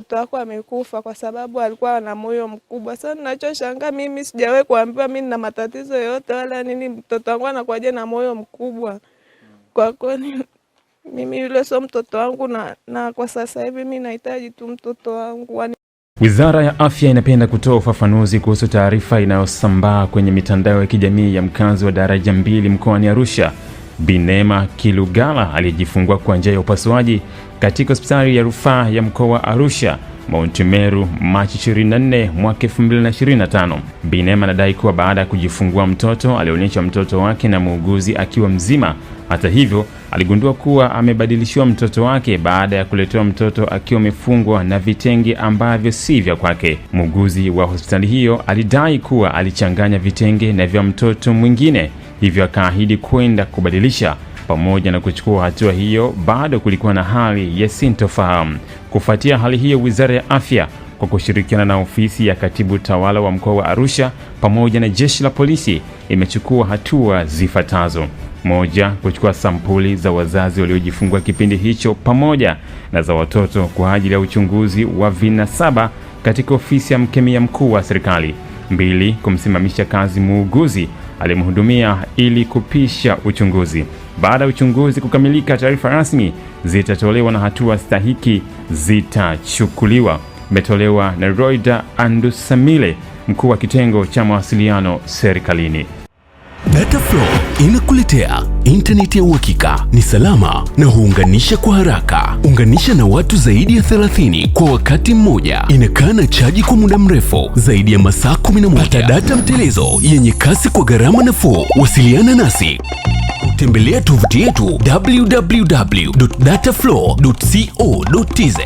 mtoto wako amekufa kwa sababu alikuwa na moyo mkubwa. Sasa ninachoshangaa mimi sijawahi kuambiwa mimi nina matatizo yote wala nini, mtoto wangu anakuwaje na moyo mkubwa. Kwa kweli mimi yule sio mtoto wangu na kwa sasa hivi mimi nahitaji tu mtoto wangu. Wizara ya Afya inapenda kutoa ufafanuzi kuhusu taarifa inayosambaa kwenye mitandao ya kijamii ya mkazi wa daraja 2 mkoani Arusha, Bi Neema Kilugala aliyejifungua kwa njia ya upasuaji katika hospitali ya rufaa ya mkoa wa Arusha Mount Meru Machi 24 mwaka 2025. Bi Neema anadai kuwa baada ya kujifungua mtoto alionyesha mtoto wake na muuguzi akiwa mzima. Hata hivyo, aligundua kuwa amebadilishiwa mtoto wake baada ya kuletewa mtoto akiwa amefungwa na vitenge ambavyo si vya kwake. Muuguzi wa hospitali hiyo alidai kuwa alichanganya vitenge na vya mtoto mwingine, hivyo akaahidi kwenda kubadilisha. Pamoja na kuchukua hatua hiyo, bado kulikuwa na hali ya sintofahamu. Kufuatia hali hiyo, Wizara ya Afya kwa kushirikiana na ofisi ya Katibu Tawala wa mkoa wa Arusha pamoja na jeshi la polisi imechukua hatua zifuatazo: moja, kuchukua sampuli za wazazi waliojifungua kipindi hicho pamoja na za watoto kwa ajili ya uchunguzi wa vinasaba katika ofisi ya mkemia mkuu wa serikali. 2, kumsimamisha kazi muuguzi alimhudumia ili kupisha uchunguzi. Baada ya uchunguzi kukamilika, taarifa rasmi zitatolewa na hatua stahiki zitachukuliwa. Imetolewa na Roida Andusamile, mkuu wa kitengo cha mawasiliano serikalini. Dataflow inakuletea internet ya uhakika, ni salama na huunganisha kwa haraka. Unganisha na watu zaidi ya 30 kwa wakati mmoja. Inakaa na chaji kwa muda mrefu zaidi ya masaa 11. Pata data mtelezo yenye kasi kwa gharama nafuu. Wasiliana nasi. Tembelea tovuti yetu www.dataflow.co.tz.